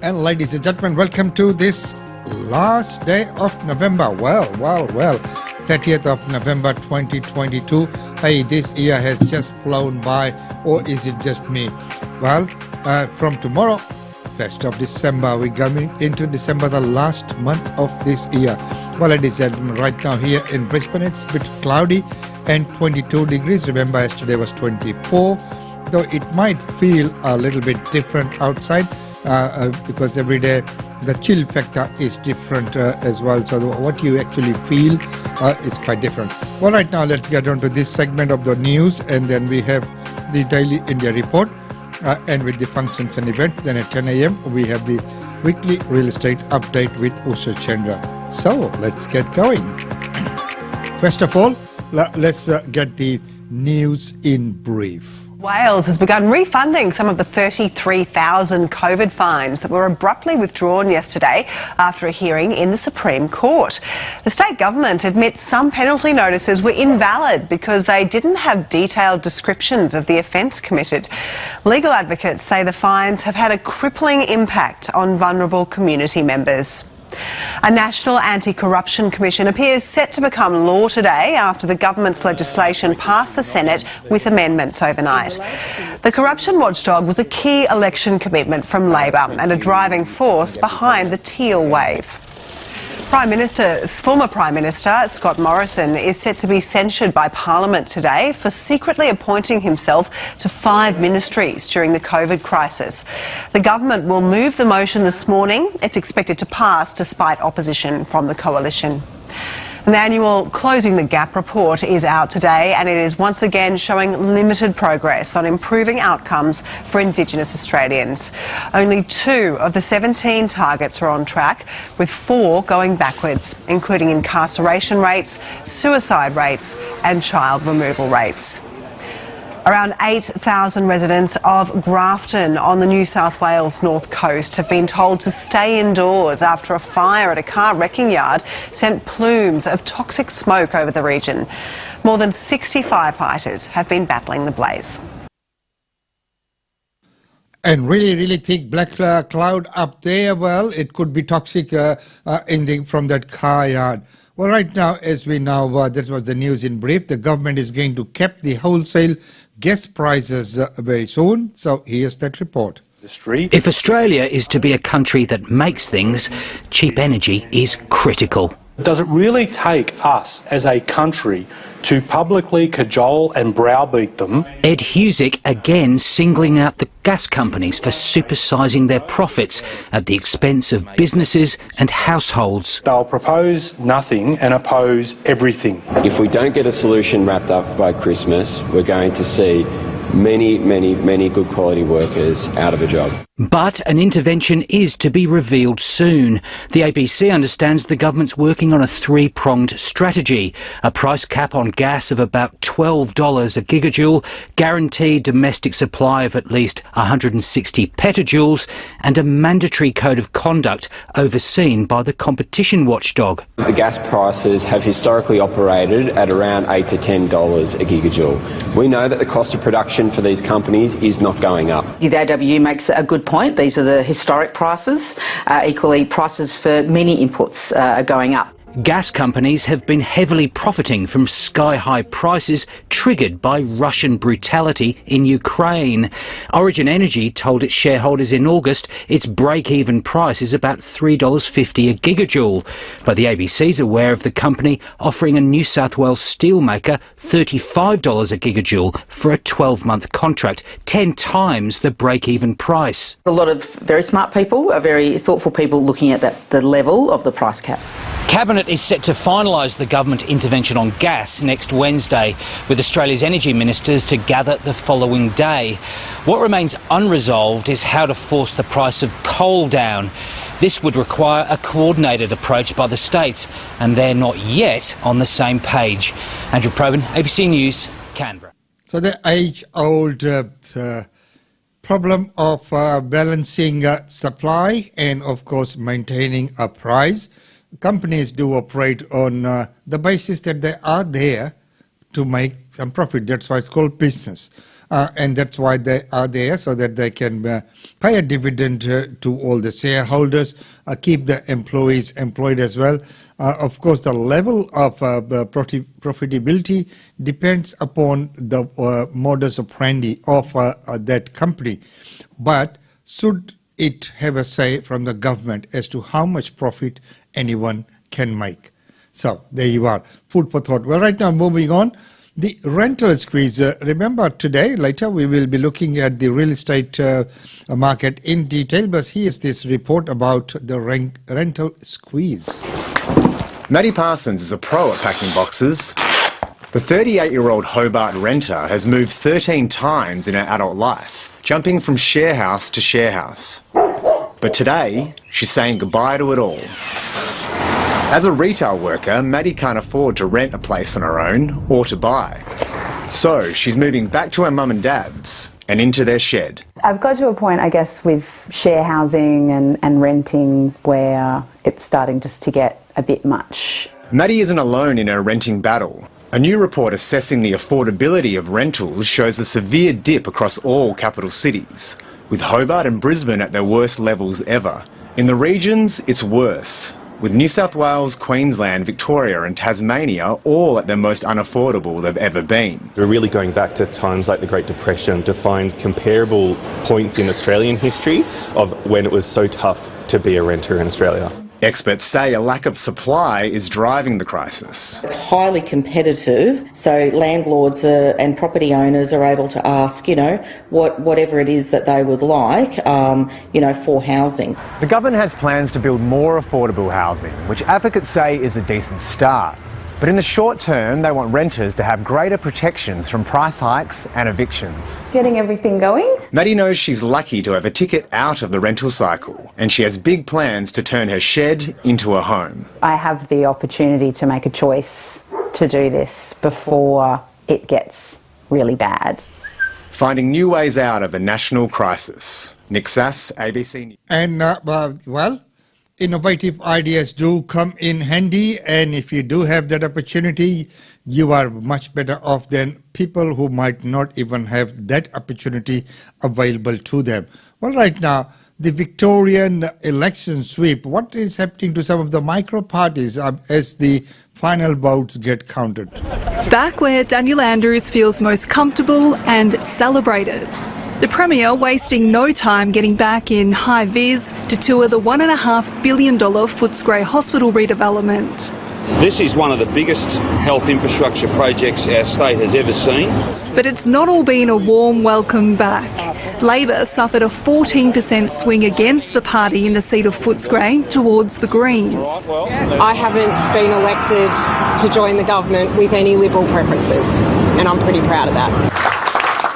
And ladies and gentlemen, welcome to this last day of November. Well, 30th of November 2022. Hey, this year has just flown by, or is it just me? Well, from tomorrow, 1st of December, we're coming into December, the last month of this year. Well, ladies and gentlemen, right now here in Brisbane, it's a bit cloudy and 22 degrees. Remember, yesterday was 24, though it might feel a little bit different outside. Because every day the chill factor is different as well. So what you actually feel is quite different. Well, right now let's get on to this segment of the news, and then we have the Daily India Report, and with the functions and events. Then at 10 a.m. we have the weekly real estate update with Usha Chandra. So let's get going. First of all, let's get the news in brief. Wales has begun refunding some of the 33,000 COVID fines that were abruptly withdrawn yesterday after a hearing in the Supreme Court. The state government admits some penalty notices were invalid because they didn't have detailed descriptions of the offence committed. Legal advocates say the fines have had a crippling impact on vulnerable community members. A National Anti-Corruption Commission appears set to become law today after the government's legislation passed the Senate with amendments overnight. The corruption watchdog was a key election commitment from Labor and a driving force behind the Teal wave. Former Prime Minister Scott Morrison is set to be censured by Parliament today for secretly appointing himself to 5 ministries during the COVID crisis. The government will move the motion this morning. It's expected to pass despite opposition from the coalition. The annual Closing the Gap report is out today, and it is once again showing limited progress on improving outcomes for Indigenous Australians. Only 2 of the 17 targets are on track, with 4 going backwards, including incarceration rates, suicide rates and child removal rates. Around 8,000 residents of Grafton on the New South Wales North Coast have been told to stay indoors after a fire at a car wrecking yard sent plumes of toxic smoke over the region. More than 60 firefighters have been battling the blaze. And really thick black cloud up there. Well, it could be toxic from that car yard. Well, right now, as we know, that was the news in brief. The government is going to cap the wholesale gas prices very soon. So here's that report. If Australia is to be a country that makes things, cheap energy is critical. Does it really take us as a country to publicly cajole and browbeat them? Ed Husick again singling out the gas companies for supersizing their profits at the expense of businesses and households. They'll propose nothing and oppose everything. If we don't get a solution wrapped up by Christmas, we're going to see many good quality workers out of a job. But an intervention is to be revealed soon. The ABC understands the government's working on a 3-pronged strategy. A price cap on gas of about $12 a gigajoule, guaranteed domestic supply of at least 160 petajoules, and a mandatory code of conduct overseen by the competition watchdog. The gas prices have historically operated at around $8 to $10 a gigajoule. We know that the cost of production for these companies is not going up. The AWU makes a good point. These are the historic prices. Equally, prices for many inputs are going up. Gas companies have been heavily profiting from sky-high prices triggered by Russian brutality in Ukraine. Origin Energy told its shareholders in August its break-even price is about $3.50 a gigajoule. But the ABC's aware of the company offering a New South Wales steelmaker $35 a gigajoule for a 12-month contract, 10 times the break-even price. A lot of very smart people, very thoughtful people looking at the level of the price cap. Cabinet is set to finalise the government intervention on gas next Wednesday, with Australia's energy ministers to gather the following day. What remains unresolved is how to force the price of coal down. This would require a coordinated approach by the states, and they're not yet on the same page. Andrew Probyn, ABC News, Canberra. So the age-old problem of balancing supply and, of course, maintaining a price. Companies do operate on the basis that they are there to make some profit. That's why it's called business. and that's why they are there, so that they can pay a dividend to all the shareholders, keep the employees employed as well. Of course, the level of profitability depends upon the modus operandi of that company. But should it have a say from the government as to how much profit anyone can make? So there you are, food for thought. Well, right now, moving on, the rental squeeze. Remember today, later we will be looking at the real estate market in detail, but here's this report about the rental squeeze. Maddie Parsons is a pro at packing boxes. The 38-year-old Hobart renter has moved 13 times in her adult life, jumping from share house to share house. But today, she's saying goodbye to it all. As a retail worker, Maddie can't afford to rent a place on her own or to buy. So she's moving back to her mum and dad's and into their shed. I've got to a point, I guess, with share housing and renting where it's starting just to get a bit much. Maddie isn't alone in her renting battle. A new report assessing the affordability of rentals shows a severe dip across all capital cities, with Hobart and Brisbane at their worst levels ever. In the regions, it's worse, with New South Wales, Queensland, Victoria and Tasmania all at their most unaffordable they've ever been. We're really going back to times like the Great Depression to find comparable points in Australian history of when it was so tough to be a renter in Australia. Experts say a lack of supply is driving the crisis. It's highly competitive, so landlords and property owners are able to ask, whatever it is that they would like, for housing. The government has plans to build more affordable housing, which advocates say is a decent start. But in the short term, they want renters to have greater protections from price hikes and evictions. Getting everything going? Maddie knows she's lucky to have a ticket out of the rental cycle, and she has big plans to turn her shed into a home. I have the opportunity to make a choice to do this before it gets really bad. Finding new ways out of a national crisis. Nick Sass, ABC News. And, innovative ideas do come in handy, and if you do have that opportunity, you are much better off than people who might not even have that opportunity available to them. Well, right now, the Victorian election sweep, what is happening to some of the micro parties as the final votes get counted? Back where Daniel Andrews feels most comfortable and celebrated. The Premier wasting no time getting back in high vis to tour the $1.5 billion Footscray Hospital redevelopment. This is one of the biggest health infrastructure projects our state has ever seen. But it's not all been a warm welcome back. Labor suffered a 14% swing against the party in the seat of Footscray towards the Greens. I haven't been elected to join the government with any Liberal preferences, and I'm pretty proud of that.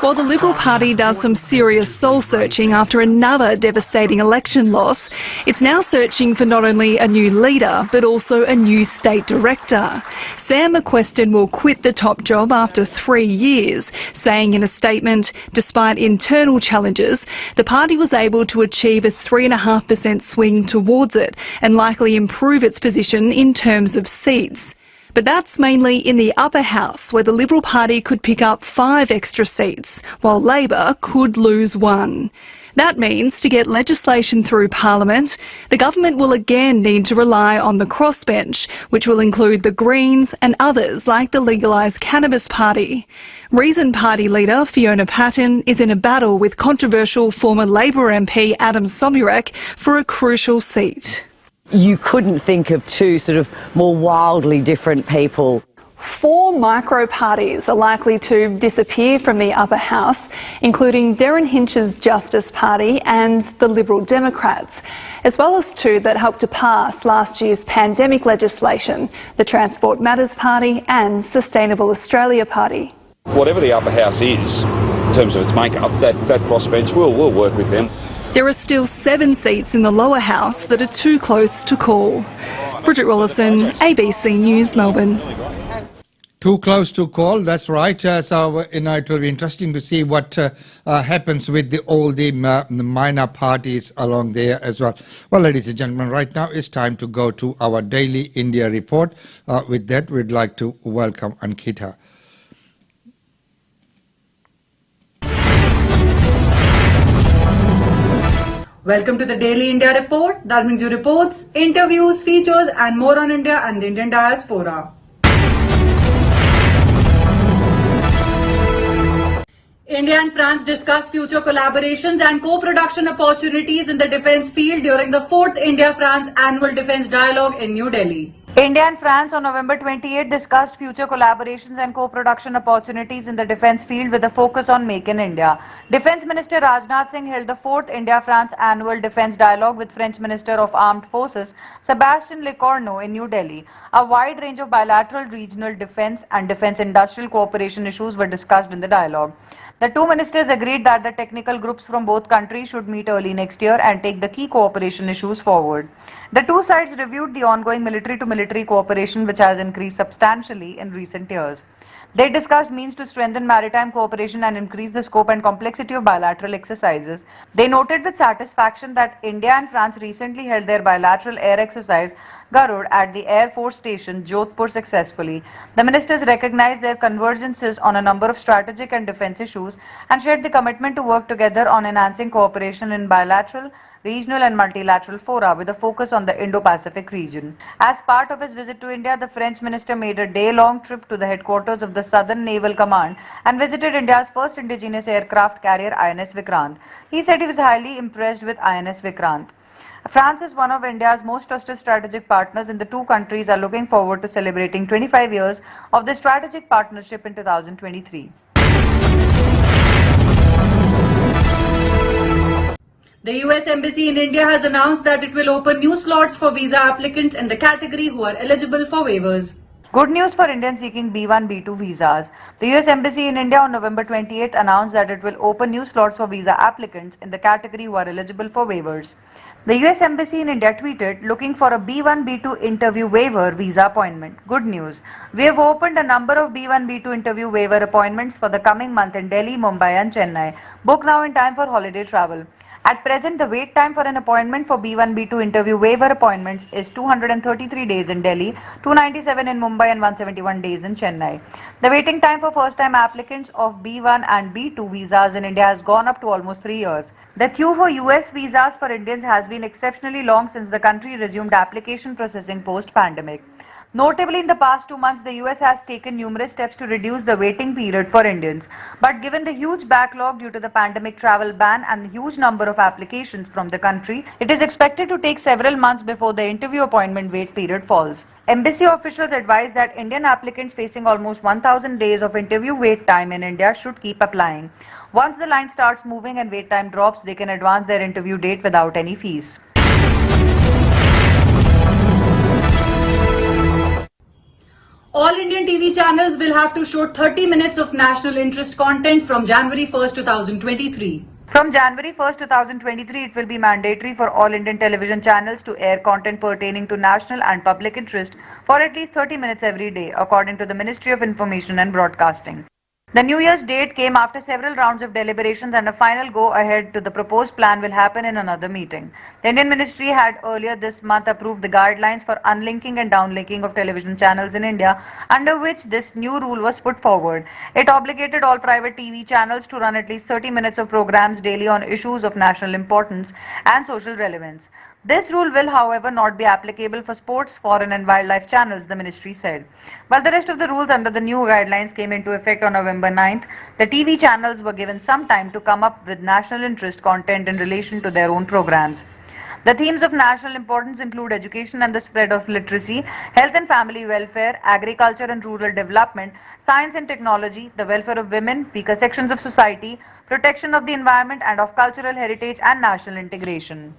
While the Liberal Party does some serious soul-searching after another devastating election loss, it's now searching for not only a new leader, but also a new state director. Sam McQuestion will quit the top job after 3 years, saying in a statement, despite internal challenges, the party was able to achieve a 3.5% swing towards it and likely improve its position in terms of seats. But that's mainly in the upper house, where the Liberal Party could pick up 5 extra seats, while Labor could lose 1. That means to get legislation through Parliament, the government will again need to rely on the crossbench, which will include the Greens and others like the Legalised Cannabis Party. Reason Party leader Fiona Patten is in a battle with controversial former Labor MP Adam Somyurek for a crucial seat. You couldn't think of two sort of more wildly different people. 4 micro parties are likely to disappear from the upper house, including Derryn Hinch's Justice Party and the Liberal Democrats, as well as 2 that helped to pass last year's pandemic legislation, the Transport Matters Party and Sustainable Australia Party. Whatever the upper house is, in terms of its makeup, that crossbench will work with them. There are still 7 seats in the lower house that are too close to call. Bridget Rollison, ABC News, Melbourne. Too close to call, that's right. So it will be interesting to see what happens with all the minor parties along there as well. Well, ladies and gentlemen, right now it's time to go to our daily India report. With that, we'd like to welcome Ankita. Welcome to the Daily India Report. That brings you reports, interviews, features and more on India and the Indian diaspora. India and France discuss future collaborations and co-production opportunities in the defence field during the 4th India-France Annual Defence Dialogue in New Delhi. India and France on November 28 discussed future collaborations and co-production opportunities in the defence field with a focus on Make in India. Defence Minister Rajnath Singh held the 4th India-France Annual Defence Dialogue with French Minister of Armed Forces Sébastien Lecornu in New Delhi. A wide range of bilateral, regional defence and defence industrial cooperation issues were discussed in the dialogue. The two ministers agreed that the technical groups from both countries should meet early next year and take the key cooperation issues forward. The two sides reviewed the ongoing military-to-military cooperation, which has increased substantially in recent years. They discussed means to strengthen maritime cooperation and increase the scope and complexity of bilateral exercises. They noted with satisfaction that India and France recently held their bilateral air exercise Garud at the Air Force Station Jodhpur successfully. The ministers recognized their convergences on a number of strategic and defence issues and shared the commitment to work together on enhancing cooperation in bilateral, regional and multilateral fora with a focus on the Indo-Pacific region. As part of his visit to India, the French minister made a day-long trip to the headquarters of the Southern Naval Command and visited India's first indigenous aircraft carrier INS Vikrant. He said he was highly impressed with INS Vikrant. France is one of India's most trusted strategic partners, and the two countries are looking forward to celebrating 25 years of the strategic partnership in 2023. The US Embassy in India has announced that it will open new slots for visa applicants in the category who are eligible for waivers. Good news for Indians seeking B1, B2 visas. The US Embassy in India on November 28 announced that it will open new slots for visa applicants in the category who are eligible for waivers. The US Embassy in India tweeted, looking for a B1, B2 interview waiver visa appointment. Good news. We have opened a number of B1, B2 interview waiver appointments for the coming month in Delhi, Mumbai and Chennai. Book now in time for holiday travel. At present, the wait time for an appointment for B1, B2 interview waiver appointments is 233 days in Delhi, 297 in Mumbai and 171 days in Chennai. The waiting time for first-time applicants of B1 and B2 visas in India has gone up to almost 3 years. The queue for US visas for Indians has been exceptionally long since the country resumed application processing post-pandemic. Notably, in the past 2 months, the US has taken numerous steps to reduce the waiting period for Indians. But given the huge backlog due to the pandemic travel ban and the huge number of applications from the country, it is expected to take several months before the interview appointment wait period falls. Embassy officials advise that Indian applicants facing almost 1,000 days of interview wait time in India should keep applying. Once the line starts moving and wait time drops, they can advance their interview date without any fees. All Indian TV channels will have to show 30 minutes of national interest content from January 1st, 2023. From January 1st, 2023, it will be mandatory for all Indian television channels to air content pertaining to national and public interest for at least 30 minutes every day, according to the Ministry of Information and Broadcasting. The New Year's date came after several rounds of deliberations, and a final go-ahead to the proposed plan will happen in another meeting. The Indian Ministry had earlier this month approved the guidelines for unlinking and downlinking of television channels in India, under which this new rule was put forward. It obligated all private TV channels to run at least 30 minutes of programs daily on issues of national importance and social relevance. This rule will, however, not be applicable for sports, foreign and wildlife channels, the ministry said. While the rest of the rules under the new guidelines came into effect on November 9th, the TV channels were given some time to come up with national interest content in relation to their own programs. The themes of national importance include education and the spread of literacy, health and family welfare, agriculture and rural development, science and technology, the welfare of women, weaker sections of society, protection of the environment and of cultural heritage and national integration.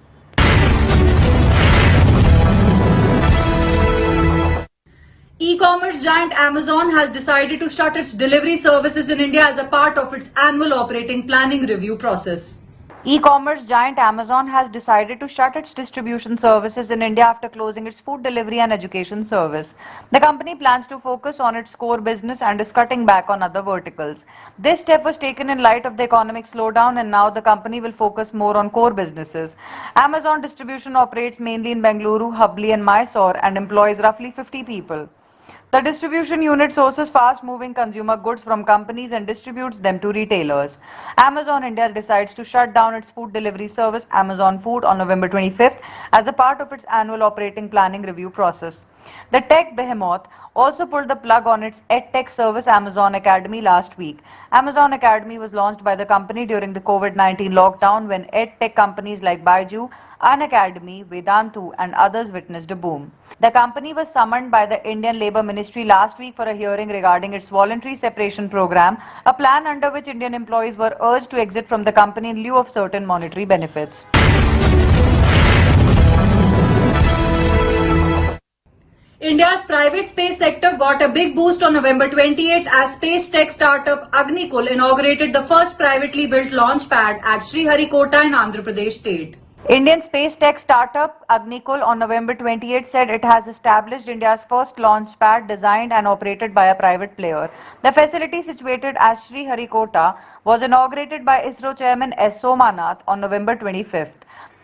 E-commerce giant Amazon has decided to shut its delivery services in India as a part of its annual operating planning review process. E-commerce giant Amazon has decided to shut its distribution services in India after closing its food delivery and education service. The company plans to focus on its core business and is cutting back on other verticals. This step was taken in light of the economic slowdown, and now the company will focus more on core businesses. Amazon Distribution operates mainly in Bengaluru, Hubli and Mysore and employs roughly 50 people. The distribution unit sources fast-moving consumer goods from companies and distributes them to retailers. Amazon India decides to shut down its food delivery service Amazon Food on November 25th as a part of its annual operating planning review process. The tech behemoth also pulled the plug on its EdTech service Amazon Academy last week. Amazon Academy was launched by the company during the COVID-19 lockdown when EdTech companies like Baiju, Unacademy, Vedantu and others witnessed a boom. The company was summoned by the Indian Labour Ministry last week for a hearing regarding its voluntary separation program, a plan under which Indian employees were urged to exit from the company in lieu of certain monetary benefits. India's private space sector got a big boost on November 28th as space tech startup Agnikul inaugurated the first privately built launch pad at Sriharikota in Andhra Pradesh state. Indian space tech startup Agnikul on November 28 said it has established India's first launch pad designed and operated by a private player. The facility situated at Sriharikota was inaugurated by ISRO chairman S. Somanath on November 25th.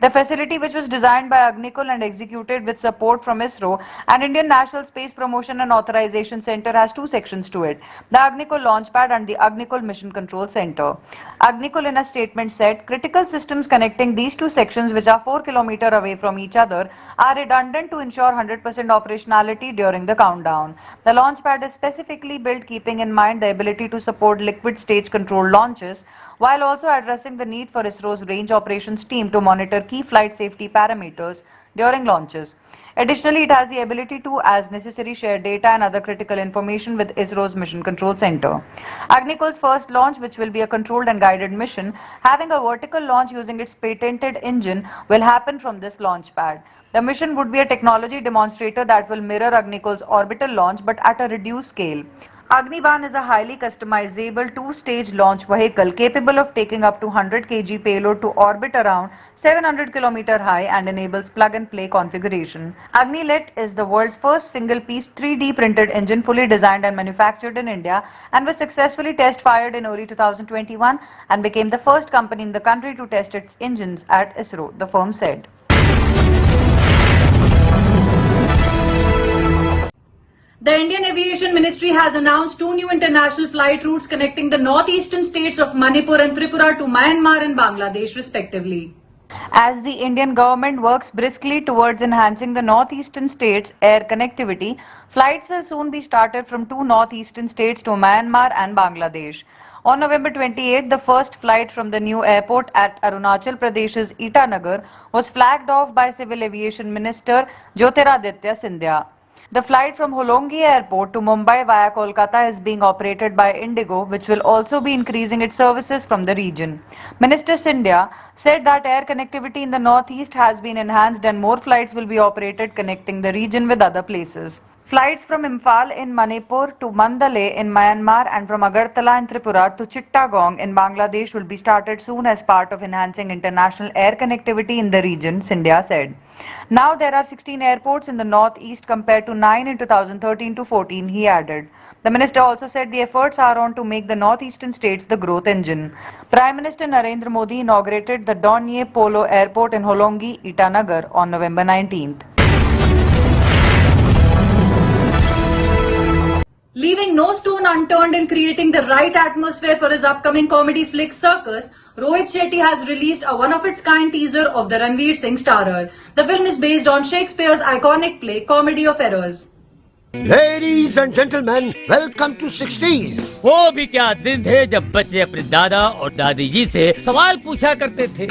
The facility, which was designed by Agnikul and executed with support from ISRO and Indian National Space Promotion and Authorization Center, has two sections to it, the Agnikul Launchpad and the Agnikul Mission Control Center. Agnikul in a statement said, critical systems connecting these two sections, which are 4 km away from each other, are redundant to ensure 100% operationality during the countdown. The launchpad is specifically built keeping in mind the ability to support liquid stage control launches, while also addressing the need for ISRO's range operations team to monitor key flight safety parameters during launches. Additionally, it has the ability to, as necessary, share data and other critical information with ISRO's Mission Control Center. Agnikul's first launch, which will be a controlled and guided mission, having a vertical launch using its patented engine, will happen from this launch pad. The mission would be a technology demonstrator that will mirror Agnikul's orbital launch but at a reduced scale. Agniban is a highly customizable two-stage launch vehicle capable of taking up to 100 kg payload to orbit around 700 km high and enables plug-and-play configuration. Agnilet is the world's first single-piece 3D printed engine fully designed and manufactured in India and was successfully test-fired in early 2021 and became the first company in the country to test its engines at ISRO, the firm said. The Indian Aviation Ministry has announced 2 new international flight routes connecting the northeastern states of Manipur and Tripura to Myanmar and Bangladesh respectively. As the Indian government works briskly towards enhancing the northeastern states' air connectivity, flights will soon be started from 2 northeastern states to Myanmar and Bangladesh. On November 28, the first flight from the new airport at Arunachal Pradesh's Itanagar was flagged off by Civil Aviation Minister Jyotiraditya Scindia. The flight from Holongi Airport to Mumbai via Kolkata is being operated by Indigo, which will also be increasing its services from the region. Minister Scindia said that air connectivity in the northeast has been enhanced and more flights will be operated connecting the region with other places. Flights from Imphal in Manipur to Mandalay in Myanmar and from Agartala in Tripura to Chittagong in Bangladesh will be started soon as part of enhancing international air connectivity in the region, Scindia said. Now there are 16 airports in the northeast compared to 9 in 2013 to 14, he added. The minister also said the efforts are on to make the northeastern states the growth engine. Prime Minister Narendra Modi inaugurated the Donier Polo Airport in Holongi, Itanagar on November 19th. Leaving no stone unturned in creating the right atmosphere for his upcoming comedy flick Circus, Rohit Shetty has released a one-of-its-kind teaser of the Ranveer Singh starrer. The film is based on Shakespeare's iconic play Comedy of Errors. Ladies and gentlemen, welcome to 60s. वो भी क्या दिन थे जब बच्चे अपने दादा और दादी जी से सवाल पूछा करते थे,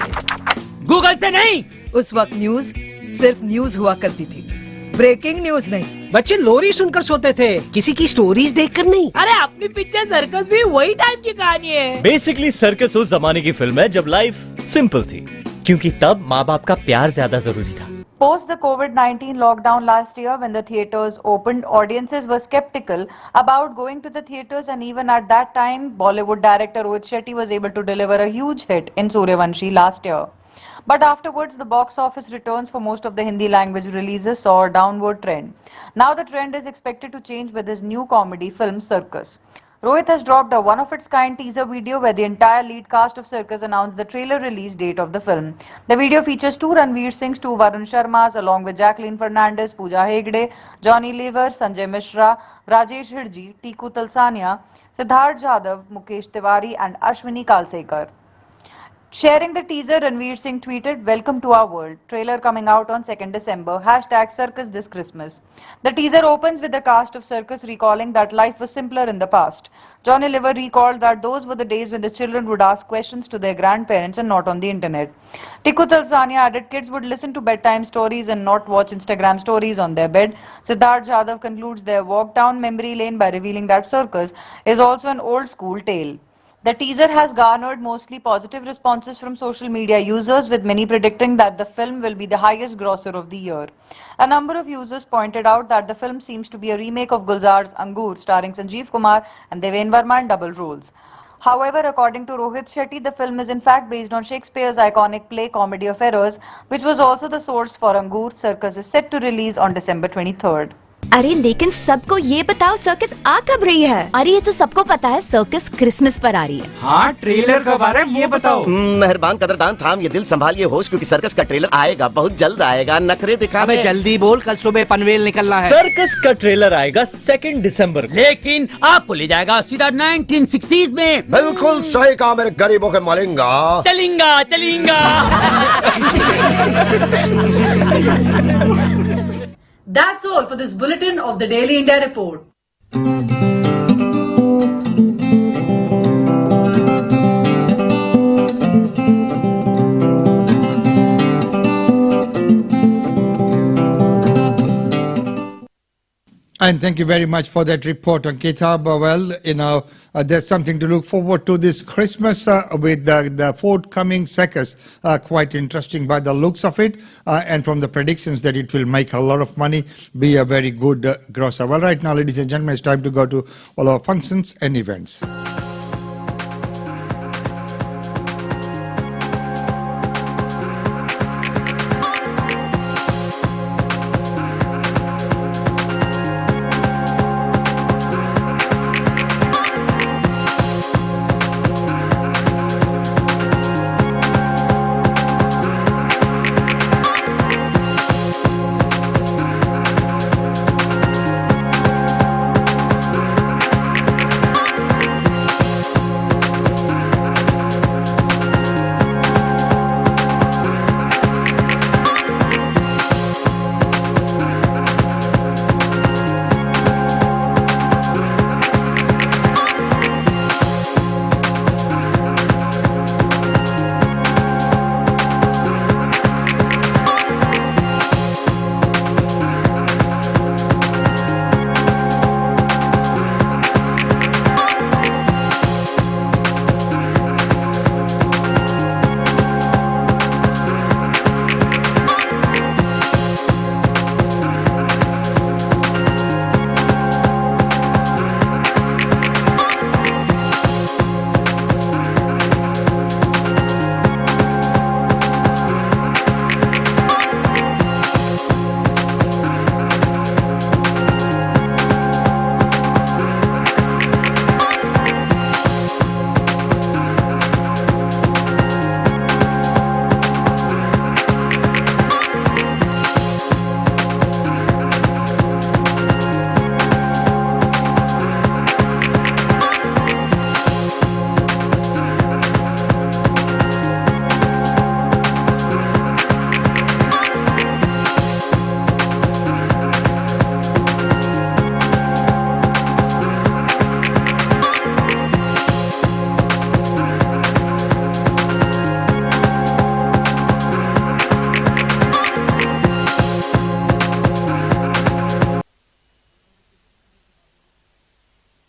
गूगल से नहीं। उस वक्त न्यूज सिर्फ न्यूज हुआ करती थी, ब्रेकिंग न्यूज नहीं। बच्चे लोरी सुनकर सोते थे, किसी की स्टोरीज देखकर नहीं। अरे अपनी पिक्चर सर्कस भी वही टाइप की कहानी है। बेसिकली सर्कस उस जमाने की फिल्म है जब लाइफ सिंपल थी, क्योंकि तब माँ बाप का प्यार ज्यादा जरूरी था। Post the COVID-19 lockdown last year, when the theatres opened, audiences were skeptical about going to the theatres, and even at that time, Bollywood director Rohit Shetty was able to deliver a huge hit in Suryavanshi last year. But afterwards, the box office returns for most of the Hindi language releases saw a downward trend. Now the trend is expected to change with his new comedy film Circus. Rohit has dropped a one-of-its-kind teaser video where the entire lead cast of Circus announced the trailer release date of the film. The video features two Ranveer Singhs, two Varun Sharmas, along with Jacqueline Fernandez, Pooja Hegde, Johnny Lever, Sanjay Mishra, Rajesh Hidji, Tiku Talsania, Siddharth Jadhav, Mukesh Tiwari and Ashwini Kalsekar. Sharing the teaser, Ranveer Singh tweeted, "Welcome to our world. Trailer coming out on 2nd December. # Circus this Christmas." The teaser opens with the cast of Circus recalling that life was simpler in the past. Johnny Lever recalled that those were the days when the children would ask questions to their grandparents and not on the internet. Tiku Talsania added kids would listen to bedtime stories and not watch Instagram stories on their bed. Siddharth Jadhav concludes their walk down memory lane by revealing that Circus is also an old school tale. The teaser has garnered mostly positive responses from social media users, with many predicting that the film will be the highest grosser of the year. A number of users pointed out that the film seems to be a remake of Gulzar's Angur, starring Sanjeev Kumar and Deven Verma in double roles. However, according to Rohit Shetty, the film is in fact based on Shakespeare's iconic play Comedy of Errors, which was also the source for Angur. Circus is set to release on December 23rd. अरे लेकिन सबको ये बताओ circus आ कब रही है? अरे ये तो सबको पता है, सर्कस क्रिसमस पर आ रही है। हाँ, ट्रेलर कब आ रहा है ये बताओ। मेहरबान कदरदान, थाम ये दिल संभालिए होश, क्योंकि सर्कस का ट्रेलर आएगा, बहुत जल्द आएगा। नखरे दिखा। अबे जल्दी बोल, कल सुबह पनवेल निकलना है। सर्कस का ट्रेलर आएगा 2 दिसंबर। लेकिन आपको ले जाएगा सीधा 1960s में। बिल्कुल सही कहा मेरे गरीबों के Malinga. चलेंगा चलेंगा। That's all for this bulletin of the Daily India Report. And thank you very much for that report, Ankita. Well, there's something to look forward to this Christmas with the forthcoming circus. Quite interesting by the looks of it, and from the predictions that it will make a lot of money, be a very good grosser. Well, right now, ladies and gentlemen, it's time to go to all our functions and events.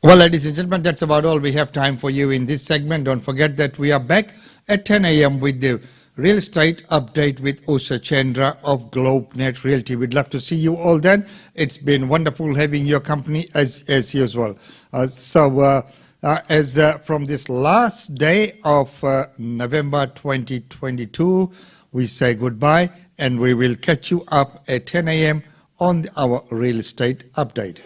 Well, ladies and gentlemen, that's about all we have time for you in this segment. Don't forget that we are back at 10 a.m. with the real estate update with Usha Chandra of GlobeNet Realty. We'd love to see you all then. It's been wonderful having your company as usual. From this last day of November 2022, we say goodbye and we will catch you up at 10 a.m. on our real estate update.